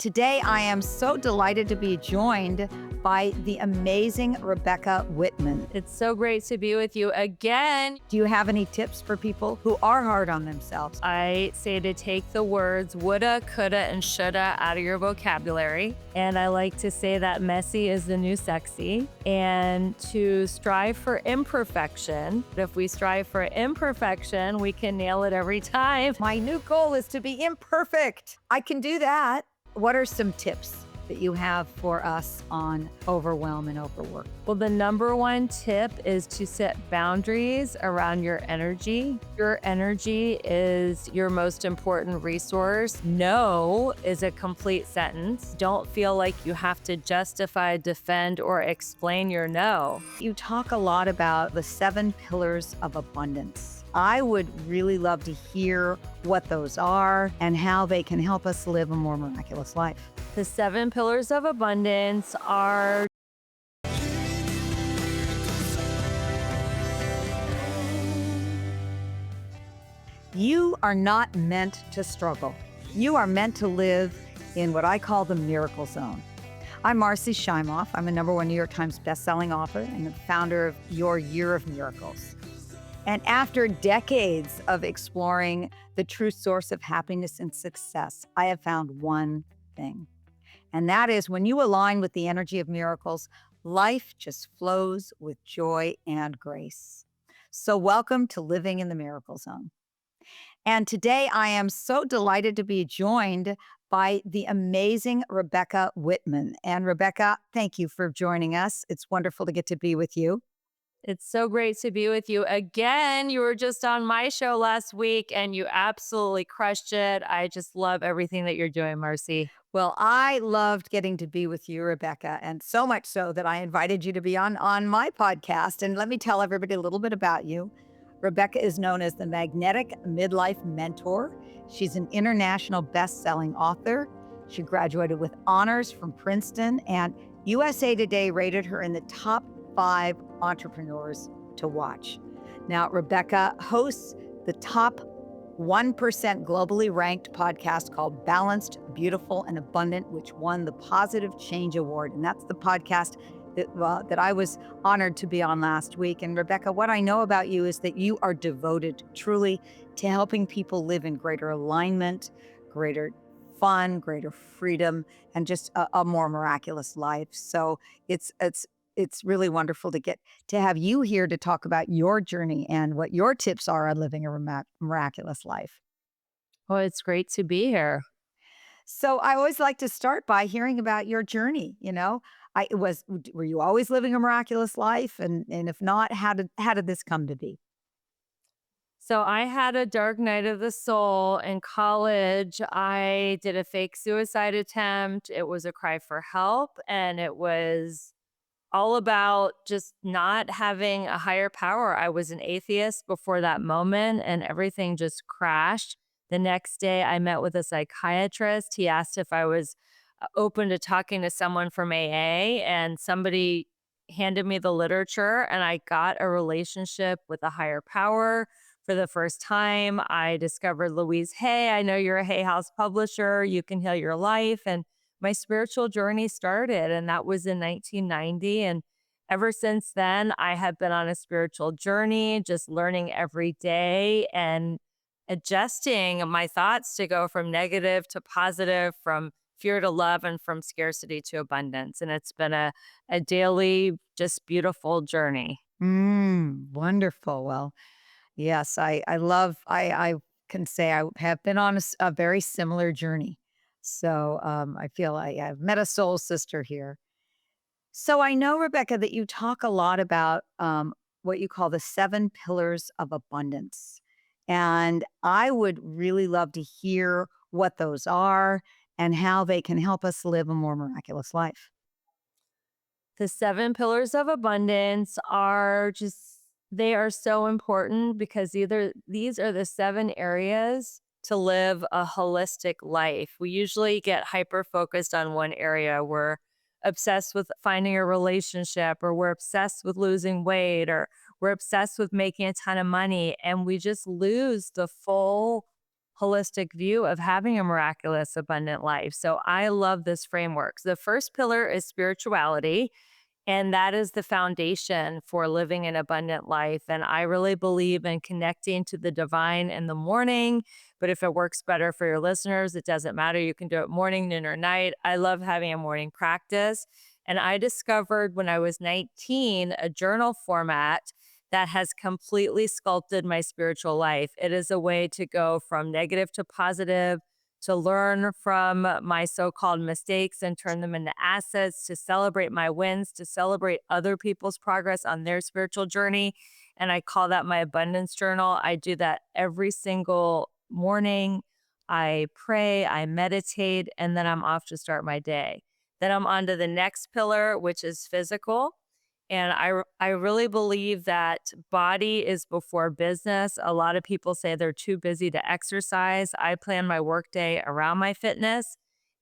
Today, I am so delighted to be joined by the amazing Rebecca Whitman. It's so great to be with you again. Do you have any tips for people who are hard on themselves? I say to take the words woulda, coulda, and shoulda out of your vocabulary. And I like to say that messy is the new sexy, and to strive for imperfection. If we strive for imperfection, we can nail it every time. My new goal is to be imperfect. I can do that. What are some tips that you have for us on overwhelm and overwork? Well, the number one tip is to set boundaries around your energy. Your energy is your most important resource. No is a complete sentence. Don't feel like you have to justify, defend, or explain your no. You talk a lot about the 7 pillars of abundance. I would really love to hear what those are and how they can help us live a more miraculous life. The 7 pillars of abundance are you are not meant to struggle. You are meant to live in what I call the miracle zone. I'm Marci Shimoff. I'm a #1 New York Times bestselling author and the founder of Your Year of Miracles. And after decades of exploring the true source of happiness and success, I have found one thing. And that is when you align with the energy of miracles, life just flows with joy and grace. So welcome to Living in the Miracle Zone. And today I am so delighted to be joined by the amazing Rebecca Whitman. And Rebecca, thank you for joining us. It's wonderful to get to be with you. It's so great to be with you again. You were just on my show last week and you absolutely crushed it. I just love everything that you're doing, Marci. Well, I loved getting to be with you, Rebecca, and so much so that I invited you to be on my podcast. And let me tell everybody a little bit about you. Rebecca is known as the Magnetic Midlife Mentor. She's an international best-selling author. She graduated with honors from Princeton, and USA Today rated her in the top 5 entrepreneurs to watch. Now, Rebecca hosts the top 1% globally ranked podcast called Balanced, Beautiful, and Abundant, which won the Positive Change Award. And that's the podcast that I was honored to be on last week. And Rebecca, what I know about you is that you are devoted truly to helping people live in greater alignment, greater fun, greater freedom, and just a more miraculous life. So it's really wonderful to get to have you here to talk about your journey and what your tips are on living a miraculous life. Well, it's great to be here. So I always like to start by hearing about your journey. Were you always living a miraculous life? And if not, how did this come to be? So I had a dark night of the soul in college. I did a fake suicide attempt. It was a cry for help, and it was all about just not having a higher power. I was an atheist before that moment, and everything just crashed. The next day, I met with a psychiatrist. He asked if I was open to talking to someone from AA, and somebody handed me the literature, and I got a relationship with a higher power. For the first time, I discovered Louise Hay. I know you're a Hay House publisher. You can heal your life. And my spiritual journey started, and that was in 1990. And ever since then, I have been on a spiritual journey, just learning every day and adjusting my thoughts to go from negative to positive, from fear to love, and from scarcity to abundance. And it's been a daily, just beautiful journey. Wonderful. Well, yes, I can say I have been on a very similar journey. So I feel I've met a soul sister here. So I know, Rebecca, that you talk a lot about what you call the 7 pillars of abundance. And I would really love to hear what those are and how they can help us live a more miraculous life. The 7 pillars of abundance they are so important because these are the 7 areas to live a holistic life. We usually get hyper focused on one area. We're obsessed with finding a relationship, or we're obsessed with losing weight, or we're obsessed with making a ton of money, and we just lose the full holistic view of having a miraculous, abundant life. So I love this framework. The first pillar is spirituality. And that is the foundation for living an abundant life. And I really believe in connecting to the divine in the morning. But if it works better for your listeners, it doesn't matter. You can do it morning, noon, or night. I love having a morning practice. And I discovered when I was 19 a journal format that has completely sculpted my spiritual life. It is a way to go from negative to positive, to learn from my so called mistakes and turn them into assets, to celebrate my wins, to celebrate other people's progress on their spiritual journey. And I call that my abundance journal. I do that every single morning. I pray, I meditate, and then I'm off to start my day. Then I'm on to the next pillar, which is physical. And I really believe that body is before business. A lot of people say they're too busy to exercise. I plan my workday around my fitness.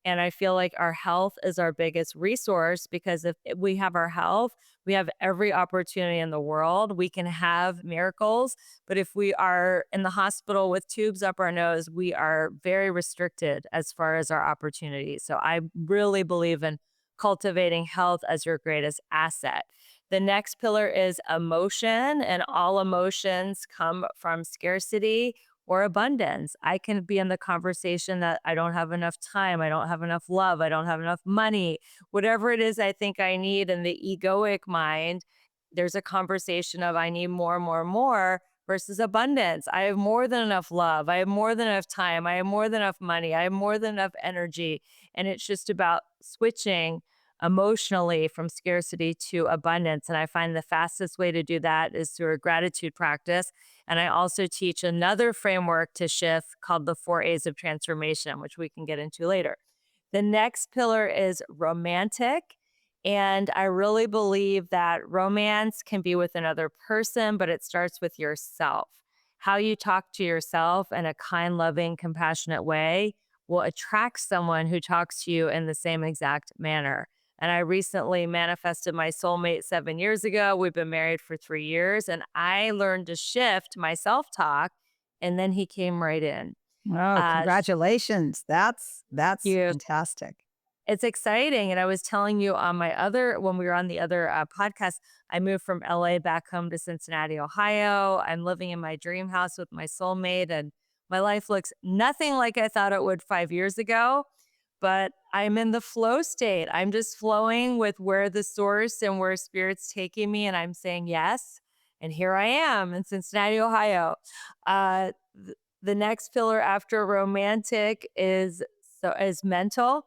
And I feel like our health is our biggest resource because if we have our health, we have every opportunity in the world. We can have miracles. But if we are in the hospital with tubes up our nose, we are very restricted as far as our opportunities. So I really believe in cultivating health as your greatest asset. The next pillar is emotion, and all emotions come from scarcity or abundance. I can be in the conversation that I don't have enough time, I don't have enough love, I don't have enough money, whatever it is I think I need in the egoic mind. There's a conversation of I need more, more, more versus abundance. I have more than enough love. I have more than enough time. I have more than enough money. I have more than enough energy. And it's just about switching emotionally from scarcity to abundance. And I find the fastest way to do that is through a gratitude practice. And I also teach another framework to shift called the 4 A's of transformation, which we can get into later. The next pillar is romantic. And I really believe that romance can be with another person, but it starts with yourself. How you talk to yourself in a kind, loving, compassionate way will attract someone who talks to you in the same exact manner. And I recently manifested my soulmate 7 years ago. We've been married for 3 years, and I learned to shift my self talk. And then he came right in. Oh, Thank congratulations. That's you. fantastic. It's exciting. And I was telling you on my other, when we were on the other podcast, I moved from LA back home to Cincinnati, Ohio. I'm living in my dream house with my soulmate, and my life looks nothing like I thought it would 5 years ago. But I'm in the flow state. I'm just flowing with where the source and where spirit's taking me. And I'm saying yes. And here I am in Cincinnati, Ohio. The next pillar after romantic is mental.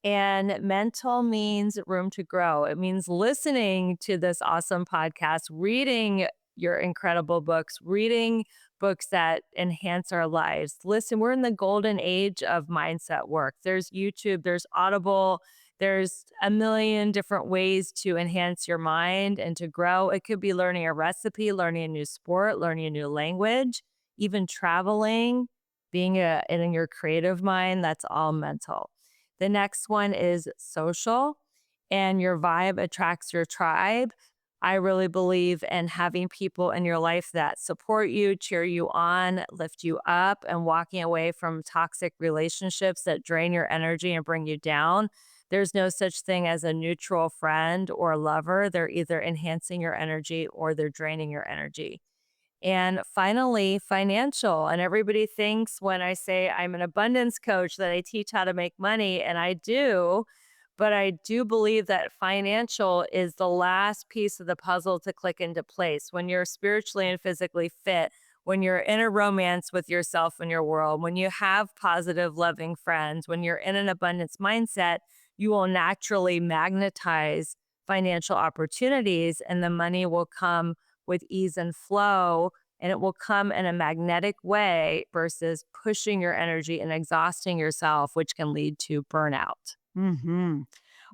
And mental means room to grow. It means listening to this awesome podcast, reading your incredible books, reading books that enhance our lives. Listen, we're in the golden age of mindset work. There's YouTube, there's Audible, there's a million different ways to enhance your mind and to grow. It could be learning a recipe, learning a new sport, learning a new language, even traveling, in your creative mind. That's all mental. The next one is social, and your vibe attracts your tribe. I really believe in having people in your life that support you, cheer you on, lift you up, and walking away from toxic relationships that drain your energy and bring you down. There's no such thing as a neutral friend or lover. They're either enhancing your energy or they're draining your energy. And finally, financial. And everybody thinks when I say I'm an abundance coach that I teach how to make money, and I do. But I do believe that financial is the last piece of the puzzle to click into place. When you're spiritually and physically fit, when you're in a romance with yourself and your world, when you have positive, loving friends, when you're in an abundance mindset, you will naturally magnetize financial opportunities, and the money will come with ease and flow, and it will come in a magnetic way versus pushing your energy and exhausting yourself, which can lead to burnout. Hmm.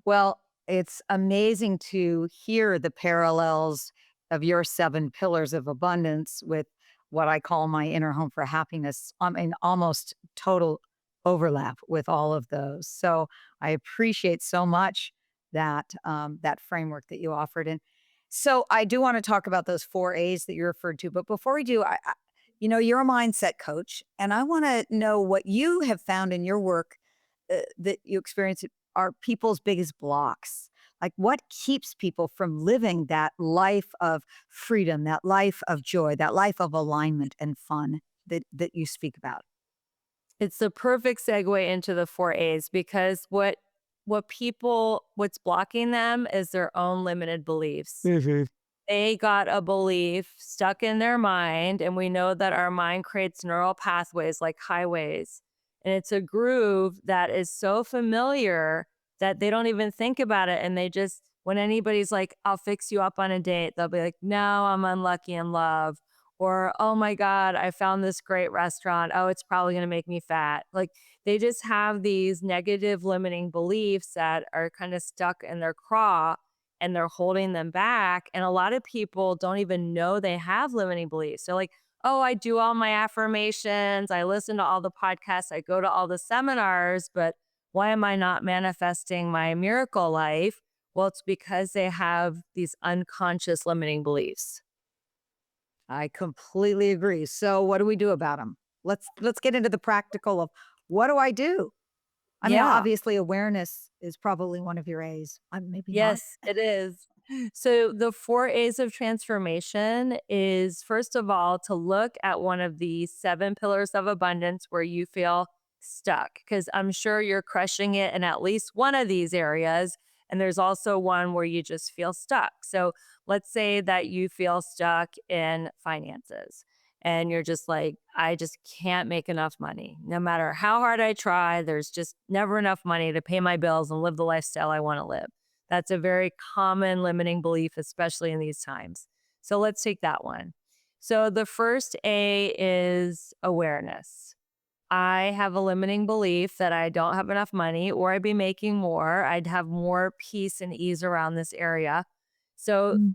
Well, it's amazing to hear the parallels of your 7 pillars of abundance with what I call my inner home for happiness. I mean, almost total overlap with all of those. So I appreciate so much that framework that you offered. And so I do want to talk about those 4 A's that you referred to. But before we do, You're a mindset coach, and I want to know what you have found in your work that you experience are people's biggest blocks. Like, what keeps people from living that life of freedom, that life of joy, that life of alignment and fun that you speak about? It's the perfect segue into the 4 A's because what's blocking them is their own limited beliefs. Hmm. They got a belief stuck in their mind, and we know that our mind creates neural pathways like highways. And it's a groove that is so familiar that they don't even think about it. And they just, when anybody's like, I'll fix you up on a date, they'll be like, no, I'm unlucky in love. Or, oh my God, I found this great restaurant. Oh, it's probably going to make me fat. Like they just have these negative limiting beliefs that are kind of stuck in their craw and they're holding them back. And a lot of people don't even know they have limiting beliefs. So, like, oh, I do all my affirmations, I listen to all the podcasts, I go to all the seminars, but why am I not manifesting my miracle life? Well, it's because they have these unconscious limiting beliefs. I completely agree. So, what do we do about them? Let's get into the practical of what do I do? I mean, Yeah. obviously, awareness is probably one of your A's. Maybe not. Yes, it is. So, the 4 A's of transformation is first of all to look at one of the 7 pillars of abundance where you feel stuck, because I'm sure you're crushing it in at least one of these areas. And there's also one where you just feel stuck. So, let's say that you feel stuck in finances and you're just like, I just can't make enough money. No matter how hard I try, there's just never enough money to pay my bills and live the lifestyle I want to live. That's a very common limiting belief, especially in these times. So let's take that one. So the first A is awareness. I have a limiting belief that I don't have enough money or I'd be making more. I'd have more peace and ease around this area. So Mm.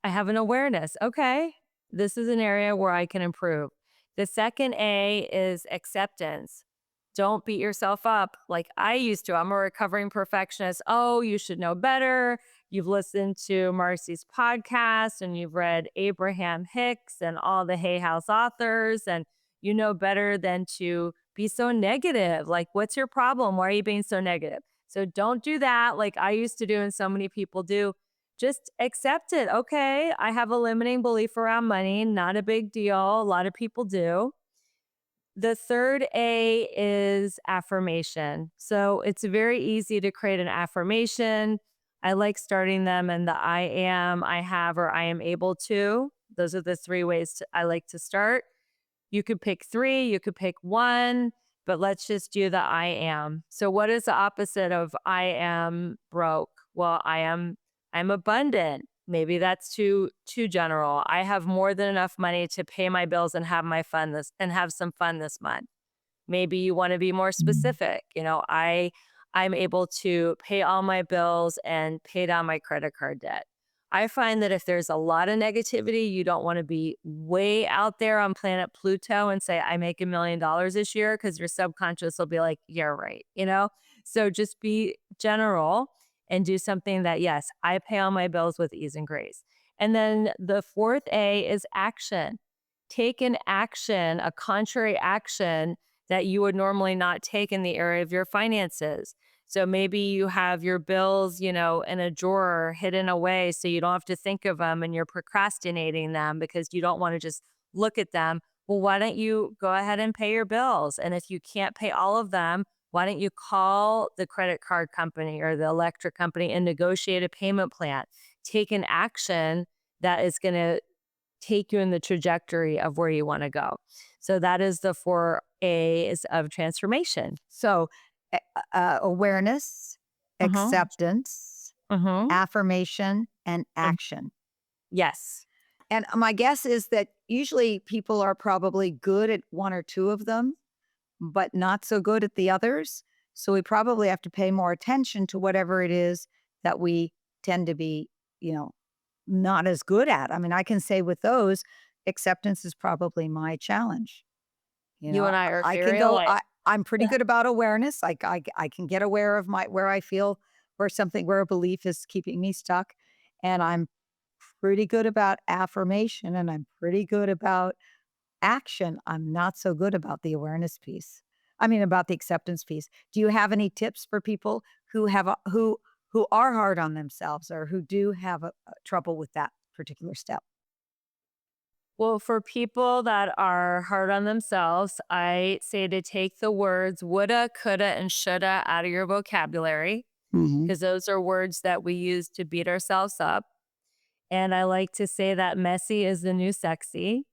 I have an awareness. Okay, this is an area where I can improve. The second A is acceptance. Don't beat yourself up like I used to. I'm a recovering perfectionist. Oh, you should know better. You've listened to Marci's podcast and you've read Abraham Hicks and all the Hay House authors, and you know better than to be so negative. Like, what's your problem? Why are you being so negative? So don't do that like I used to do and so many people do. Just accept it. Okay, I have a limiting belief around money. Not a big deal. A lot of people do. The third A is affirmation. So it's very easy to create an affirmation. I like starting them in the I am, I have, or I am able to. Those are the 3 ways I like to start. You could pick 3, you could pick 1, but let's just do the I am. So what is the opposite of I am broke? Well, I'm abundant. Maybe that's too general. I have more than enough money to pay my bills and have some fun this month. Maybe you want to be more Mm. specific. I'm able to pay all my bills and pay down my credit card debt. I find that if there's a lot of negativity, you don't want to be way out there on planet Pluto and say, I make $1 million this year, because your subconscious will be like, yeah, right. So just be general and do something that, yes, I pay all my bills with ease and grace. And then the fourth A is action. Take an action, a contrary action that you would normally not take in the area of your finances. So maybe you have your bills, in a drawer hidden away so you don't have to think of them and you're procrastinating them because you don't want to just look at them. Well, why don't you go ahead and pay your bills? And if you can't pay all of them, why don't you call the credit card company or the electric company and negotiate a payment plan? Take an action that is going to take you in the trajectory of where you want to go. So that is the 4 A's of transformation. So, awareness, Uh-huh. acceptance, Uh-huh. affirmation, and action. Yes. And my guess is that usually people are probably good at one or two of them, but not so good at the others. So we probably have to pay more attention to whatever it is that we tend to be, you know, not as good at. I mean, I can say with those, acceptance is probably my challenge. You You know, and I are I can very go, alike. I'm pretty good about awareness. I can get aware of where I feel, where a belief is keeping me stuck. And I'm pretty good about affirmation and I'm pretty good about action, I'm not so good about the awareness piece. I mean, about the acceptance piece. Do you have any tips for people who have who are hard on themselves or who do have a trouble with that particular step? Well, for people that are hard on themselves, I say to take the words woulda, coulda, and shoulda out of your vocabulary Mhm. because those are words that we use to beat ourselves up. And I like to say that messy is the new sexy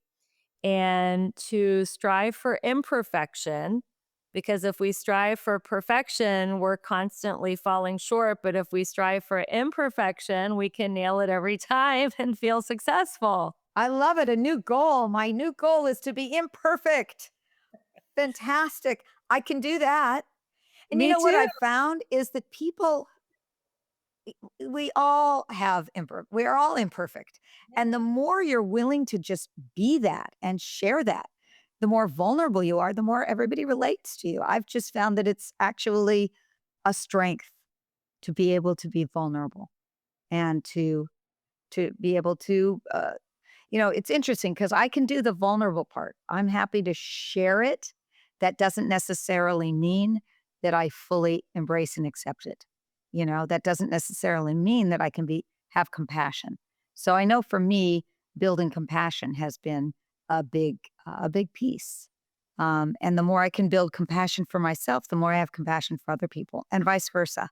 and to strive for imperfection. Because if we strive for perfection, we're constantly falling short. But if we strive for imperfection, we can nail it every time and feel successful. I love it. A new goal. My new goal is to be imperfect. Fantastic. I can do that. And you Me know what too. I found is that people we all have we are all imperfect. And the more you're willing to just be that and share that, the more vulnerable you are, the more everybody relates to you. I've just found that it's actually a strength to be able to be vulnerable and to be able to it's interesting because I can do the vulnerable part. I'm happy to share it. That doesn't necessarily mean that I fully embrace and accept it. That doesn't necessarily mean that I can have compassion. So I know for me, building compassion has been a big piece. And the more I can build compassion for myself, the more I have compassion for other people, and vice versa.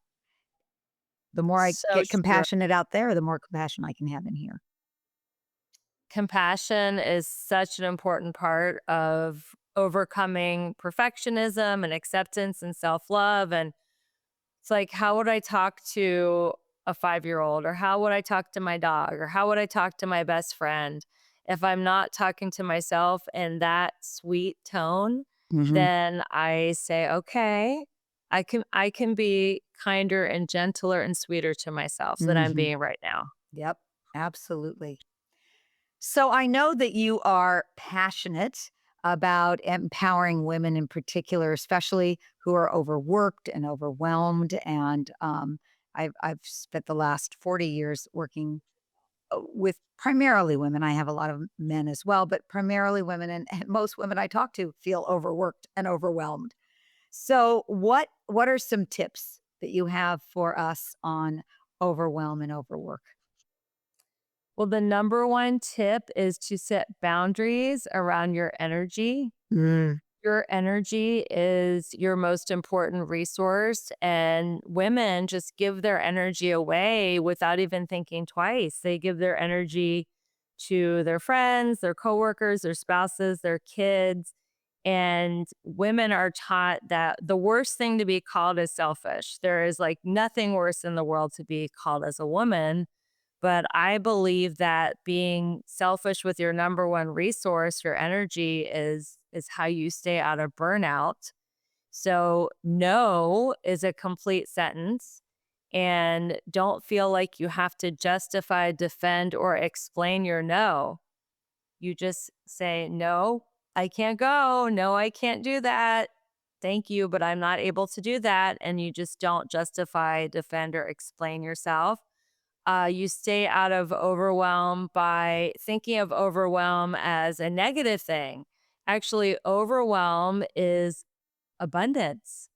The more I So get true. compassionate out there, the more compassion I can have in here. Compassion is such an important part of overcoming perfectionism and acceptance and self love. And it's like, how would I talk to a 5-year old, or how would I talk to my dog, or how would I talk to my best friend? If I'm not talking to myself in that sweet tone, Hmm. then I say, okay, I can be kinder and gentler and sweeter to myself than I'm Hmm. being right now. Yep, absolutely. So I know that you are passionate about empowering women in particular, especially who are overworked and overwhelmed. And I've spent the last 40 years working with primarily women. I have a lot of men as well, but primarily women. And most women I talk to feel overworked and overwhelmed. So what are some tips that you have for us on overwhelm and overwork? Well, the number one tip is to set boundaries around your energy. Your energy is your most important resource, and women just give their energy away without even thinking twice. They give their energy to their friends, their coworkers, their spouses, their kids. And women are taught that the worst thing to be called is selfish. There is like nothing worse in the world to be called as a woman, but I believe that being selfish with your number one resource, your energy, is how you stay out of burnout. So, no is a complete sentence. And don't feel like you have to justify, defend, or explain your no. You just say, no, I can't go. No, I can't do that. Thank you, but I'm not able to do that. And you just don't justify, defend, or explain yourself. You stay out of overwhelm by thinking of overwhelm as a negative thing. Actually, overwhelm is abundance.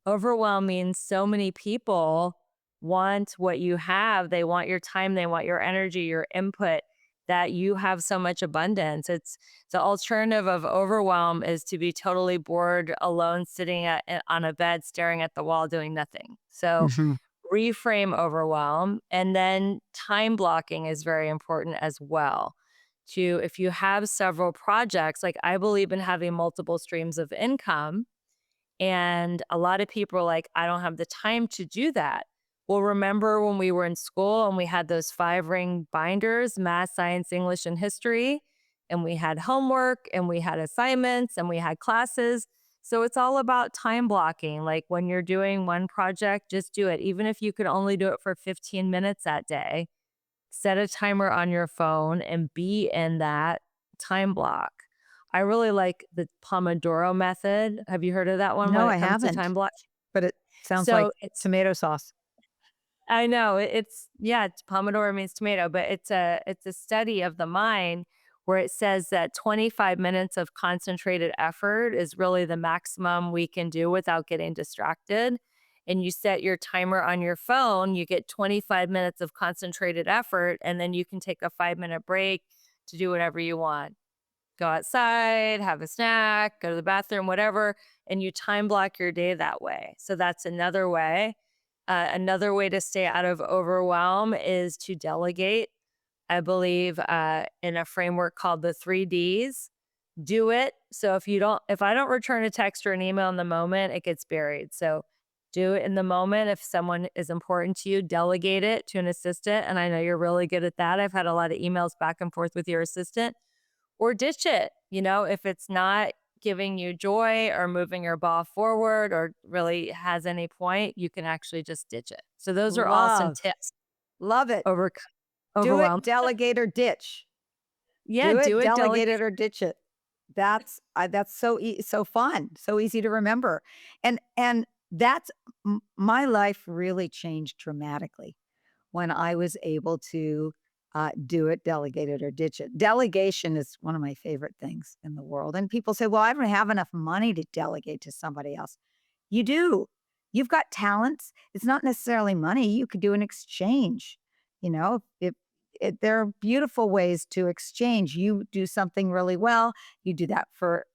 Overwhelm means so many people want what you have. They want your time, they want your energy, your input, that you have so much abundance. It's the alternative of overwhelm is to be totally bored, alone, sitting on a bed, staring at the wall, doing nothing. So Mhm. reframe overwhelm. And then time blocking is very important as well. To if you have several projects, like I believe in having multiple streams of income. And a lot of people are like, I don't have the time to do that. Well, remember when we were in school and we had those 5 ring binders, math, science, English, and history, and we had homework and we had assignments and we had classes. So it's all about time blocking. Like when you're doing one project, just do it. Even if you could only do it for 15 minutes that day, set a timer on your phone and be in that time block. I really like the Pomodoro method. Have you heard of that one when No, I it comes to time haven't, block? but it sounds like So it's tomato sauce. I know it's yeah, Pomodoro means tomato, but it's a study of the mind where it says that 25 minutes of concentrated effort is really the maximum we can do without getting distracted. And you set your timer on your phone, you get 25 minutes of concentrated effort, and then you can take a 5-minute break to do whatever you want. Go outside, have a snack, go to the bathroom, whatever, and you time block your day that way. So that's another way. Another way to stay out of overwhelm is to delegate. I believe in a framework called the 3 Ds. Do it. So if I don't return a text or an email in the moment, it gets buried. So do it in the moment. If someone is important to you, delegate it to an assistant. And I know you're really good at that. I've had a lot of emails back and forth with your assistant, or ditch it. If it's not giving you joy or moving your ball forward or really has any point, you can actually just ditch it. So those are all some Love, tips love it. over Do it, overwhelm. delegate or ditch. Yeah, Do it, do it, delegate delegate. it, or ditch it. That's so fun, so easy to remember, and that's my life really changed dramatically when I was able to do it, delegate it, or ditch it. Delegation is one of my favorite things in the world, and people say, "Well, I don't have enough money to delegate to somebody else." You do. You've got talents. It's not necessarily money. You could do an exchange. There are beautiful ways to exchange. You do something really well. You do that for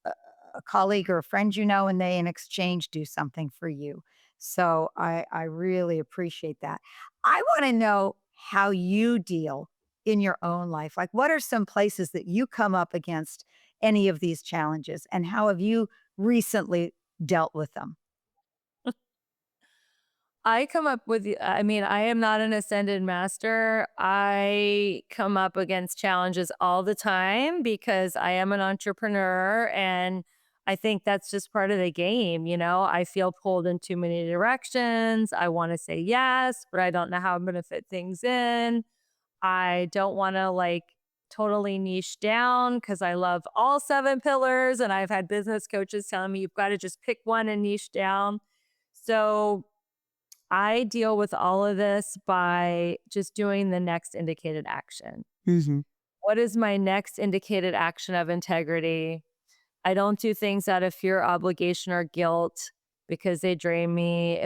a colleague or a friend, and they in exchange do something for you. So I really appreciate that. I want to know how you deal in your own life. Like, what are some places that you come up against any of these challenges, and how have you recently dealt with them? I come up with, I mean, I am not an ascended master. I come up against challenges all the time because I am an entrepreneur, and I think that's just part of the game. I feel pulled in too many directions. I want to say yes, but I don't know how I'm going to fit things in. I don't want to totally niche down because I love all 7 pillars. And I've had business coaches telling me you've got to just pick one and niche down. So I deal with all of this by just doing the next indicated action. Mhm. What is my next indicated action of integrity? I don't do things out of fear, obligation, or guilt because they drain me.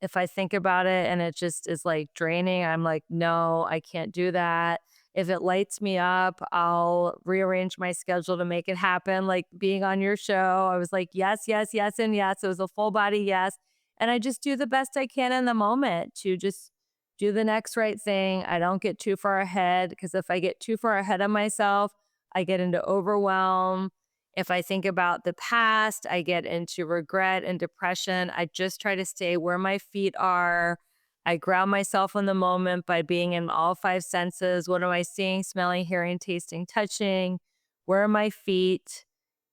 If I think about it and it just is draining, I'm like, no, I can't do that. If it lights me up, I'll rearrange my schedule to make it happen. Like being on your show, I was like, yes, yes, yes, and yes. It was a full body yes. And I just do the best I can in the moment to just do the next right thing. I don't get too far ahead because if I get too far ahead of myself, I get into overwhelm. If I think about the past, I get into regret and depression. I just try to stay where my feet are. I ground myself in the moment by being in all 5 senses. What am I seeing, smelling, hearing, tasting, touching? Where are my feet?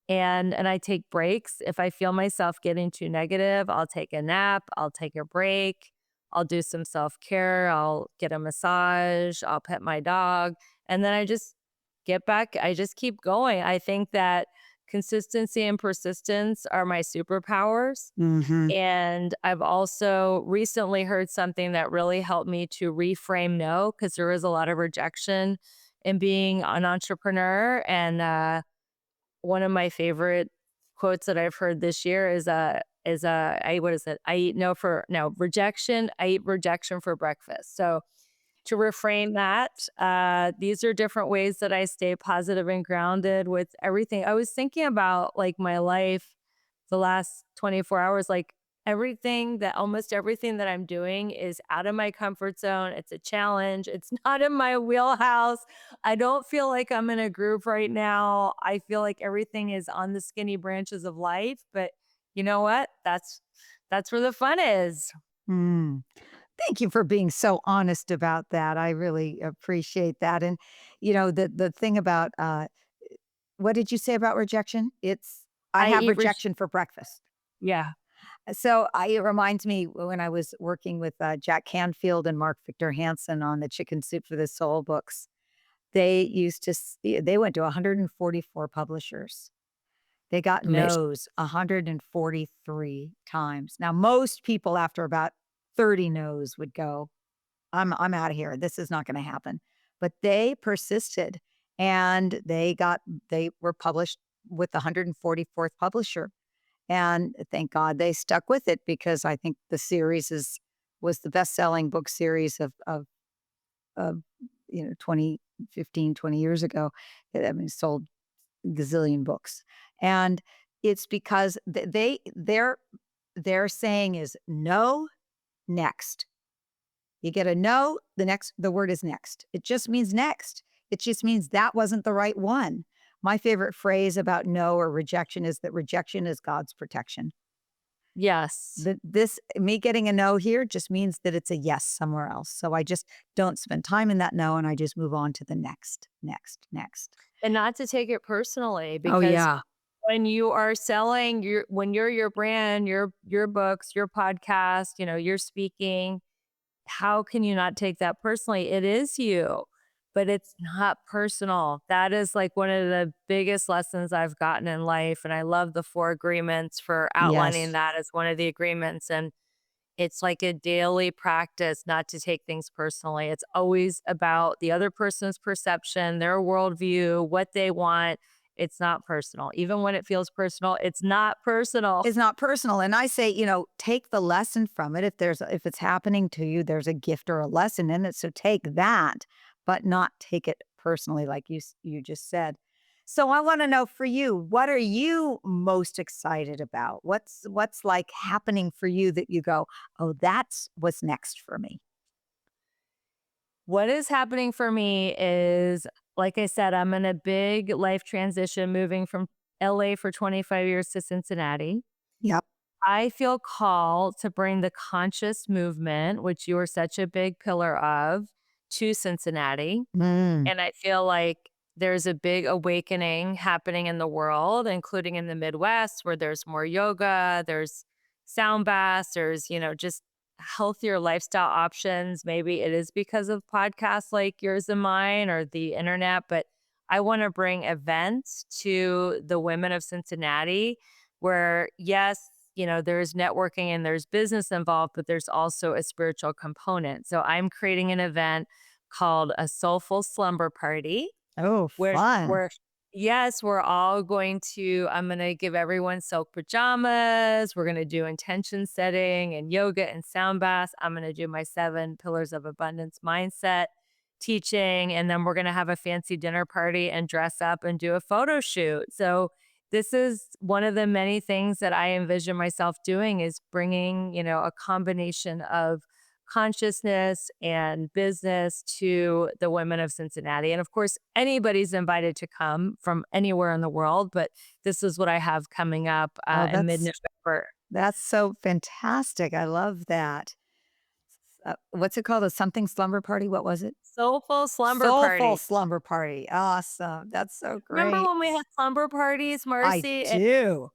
And I take breaks. If I feel myself getting too negative, I'll take a nap, I'll take a break, I'll do some self-care, I'll get a massage, I'll pet my dog, and then I just get back. I just keep going. I think that consistency and persistence are my superpowers. Mhm. And I've also recently heard something that really helped me to reframe no, because there is a lot of rejection in being an entrepreneur. And one of my favorite quotes that I've heard this year is what is it? I eat no for no rejection. I eat rejection for breakfast. So to reframe that, these are different ways that I stay positive and grounded with everything. I was thinking about my life the last 24 hours, almost everything that I'm doing is out of my comfort zone. It's a challenge. It's not in my wheelhouse. I don't feel like I'm in a groove right now. I feel like everything is on the skinny branches of life, but you know what? That's where the fun is. Mm. Thank you for being so honest about that. I really appreciate that. And the thing about what did you say about rejection? I I have eat rejection for breakfast. yeah. So it reminds me when I was working with Jack Canfield and Mark Victor Hansen on the Chicken Soup for the Soul books. They went to 144 publishers. They got Mission. no's 143 times. Now, most people after about 30 no's would go, I'm out of here. This is not gonna happen. But they persisted, and they were published with the 144th publisher. And thank God they stuck with it because I think the series was the best-selling book series of 20 years ago. I mean, it sold gazillion books. And it's because their saying is no, next. You get a no, the word is next. It just means next. It just means that wasn't the right one. My favorite phrase about no or rejection is that rejection is God's protection. Yes. This me getting a no here just means that it's a yes somewhere else. So I just don't spend time in that no and I just move on to the next, next, next. And not to take it personally, Oh because yeah. when you are selling when you're your brand, your books, your podcast, you're speaking, how can you not take that personally? It is you, but it's not personal. That is like one of the biggest lessons I've gotten in life. And I love the 4 agreements for outlining Yes. that as one of the agreements. And it's like a daily practice not to take things personally. It's always about the other person's perception, their worldview, what they want. It's not personal. Even when it feels personal, it's not personal. It's not personal. And I say, take the lesson from it. If it's happening to you, there's a gift or a lesson in it. So take that, but not take it personally, like you just said. So I want to know for you, what are you most excited about? What's like happening for you that you go, oh, that's what's next for me? What is happening for me is, like I said, I'm in a big life transition moving from LA for 25 years to Cincinnati. Yep. I feel called to bring the conscious movement, which you are such a big pillar of, to Cincinnati. Mm. And I feel like there's a big awakening happening in the world, including in the Midwest, where there's more yoga, there's sound baths, there's, just healthier lifestyle options. Maybe it is because of podcasts like yours and mine or the internet, but I want to bring events to the women of Cincinnati where, yes, there's networking and there's business involved, but there's also a spiritual component. So I'm creating an event called a Soulful Slumber Party, Oh, where fun. we're yes, we're all going to I'm gonna give everyone silk pajamas, we're gonna do intention setting and yoga and sound baths. I'm gonna do my 7 pillars of abundance mindset teaching, and then we're gonna have a fancy dinner party and dress up and do a photo shoot. So this is one of the many things that I envision myself doing is bringing, a combination of consciousness and business to the women of Cincinnati. And of course, anybody's invited to come from anywhere in the world, but this is what I have coming up Oh, in mid November. that's so fantastic. I love that. What's it called? A something slumber party? What was it? Soulful Slumber Soulful Party. slumber party. Awesome. That's so Remember great. when we had slumber parties, I Marcy? And do.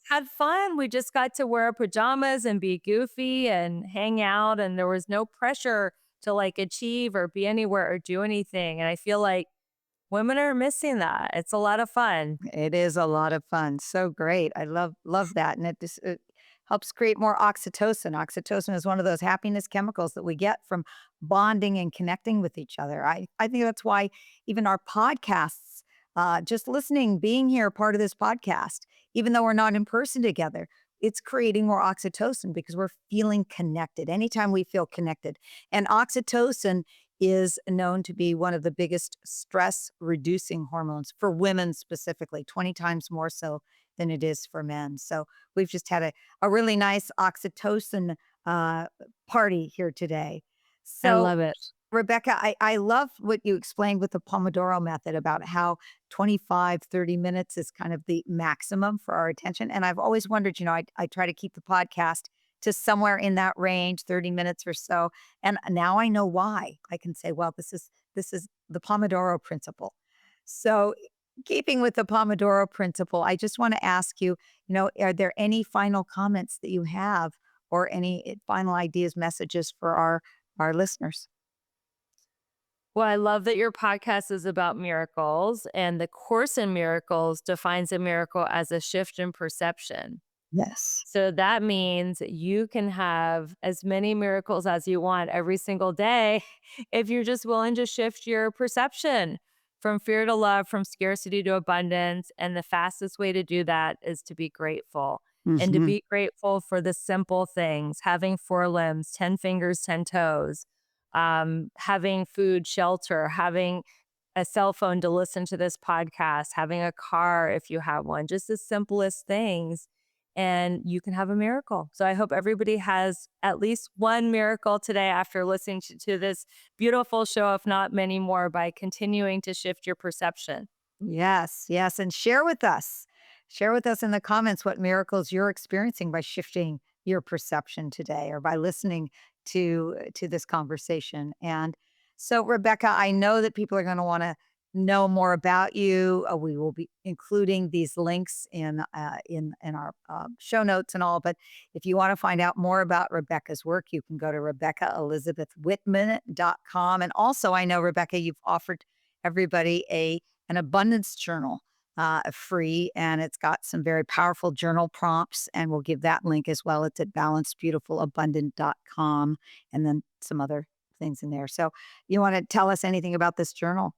had fun. We just got to wear pajamas and be goofy and hang out, and there was no pressure to like achieve or be anywhere or do anything. And I feel like women are missing that. It's a lot of fun. It is a lot of fun. So great. I love that. And it helps create more oxytocin. Oxytocin is one of those happiness chemicals that we get from bonding and connecting with each other. I think that's why even our podcasts, just listening, being here, part of this podcast, even though we're not in person together, it's creating more oxytocin because we're feeling connected. Anytime we feel connected. And oxytocin is known to be one of the biggest stress reducing hormones for women specifically, 20 times more so than it is for men. So we've just had a really nice oxytocin uh, party here today. I So, love it. Rebecca, I love what you explained with the Pomodoro method about how 25, 30 minutes is kind of the maximum for our attention. And I've always wondered, I try to keep the podcast to somewhere in that range, 30 minutes or so. And now I know why. I can say, well, this is the Pomodoro principle. So keeping with the Pomodoro principle, I just want to ask you, are there any final comments that you have or any final ideas, messages for our listeners? Well, I love that your podcast is about miracles, and the Course in Miracles defines a miracle as a shift in perception. Yes. So that means you can have as many miracles as you want every single day if you're just willing to shift your perception from fear to love, from scarcity to abundance. And the fastest way to do that is to be grateful and to Hmm. be grateful for the simple things having 4 limbs, 10 fingers, 10 toes, having food, shelter, having a cell phone to listen to this podcast, having a car if you have one, just the simplest things. And you can have a miracle. So I hope everybody has at least one miracle today after listening to this beautiful show, if not many more, by continuing to shift your perception. Yes, yes. And share with us. Share with us in the comments what miracles you're experiencing by shifting your perception today or by listening to this conversation. And so, Rebecca, I know that people are going to want to know more about you. We will be including these links in our show notes and all. But if you want to find out more about Rebecca's work, you can go to RebeccaElizabethWhitman.com. And also, I know, Rebecca, you've offered everybody an abundance journal free, and it's got some very powerful journal prompts. And we'll give that link as well. It's at balancedbeautifulabundant.com, and then some other things in there. So, you want to tell us anything about this journal?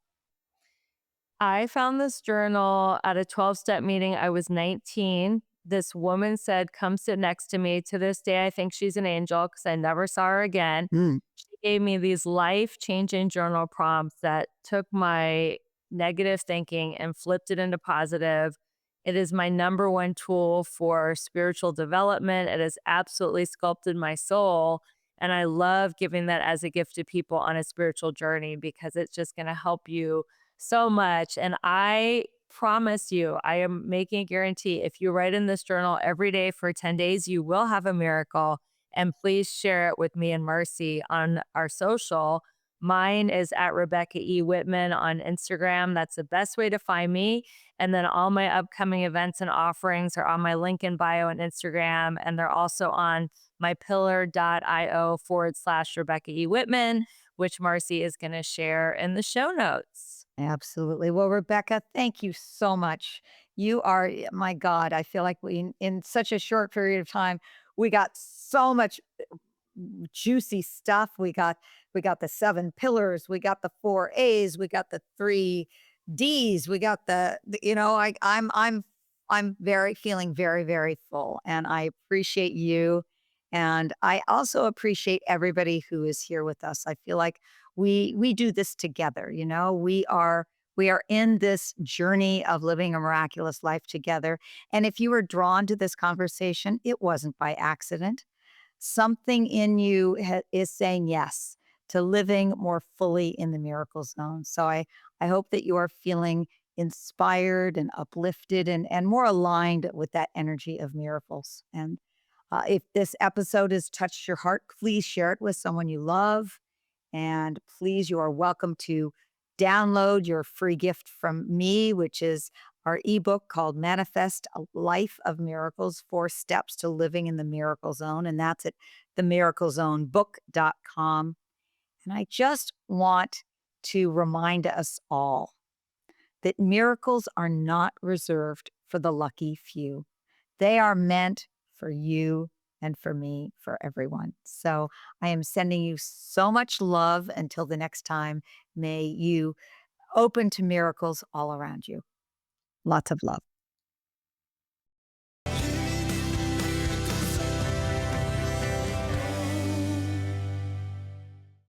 I found this journal at a 12-step meeting. I was 19. This woman said, "Come sit next to me." To this day, I think she's an angel because I never saw her again. Mm. She gave me these life-changing journal prompts that took my negative thinking and flipped it into positive. It is my number one tool for spiritual development. It has absolutely sculpted my soul. And I love giving that as a gift to people on a spiritual journey because it's just going to help you so much. And I promise you, I am making a guarantee if you write in this journal every day for 10 days, you will have a miracle. And please share it with me and Marcy on our social. Mine is at Rebecca E. Whitman on Instagram. That's the best way to find me. And then all my upcoming events and offerings are on my link in bio and Instagram. And they're also on my pillar.io/Rebecca E. Whitman, which Marcy is going to share in the show notes. Absolutely. Well, Rebecca, thank you so much. You are, my God, I feel like in such a short period of time, we got so much juicy stuff. We got the 7 pillars, we got the 4 A's, we got the 3 D's, we got I'm very feeling very, very full. And I appreciate you. And I also appreciate everybody who is here with us. I feel like we do this together, we are in this journey of living a miraculous life together. And if you were drawn to this conversation, it wasn't by accident. Something in you is saying yes to living more fully in the miracle zone. So I hope that you are feeling inspired and uplifted and more aligned with that energy of miracles. And if this episode has touched your heart, please share it with someone you love. And please, you are welcome to download your free gift from me, which is our ebook called Manifest a Life of Miracles, 4 Steps to Living in the Miracle Zone. And that's at themiraclezonebook.com. And I just want to remind us all that miracles are not reserved for the lucky few. They are meant for you and for me, for everyone. So I am sending you so much love until the next time. May you open to miracles all around you. Lots of love.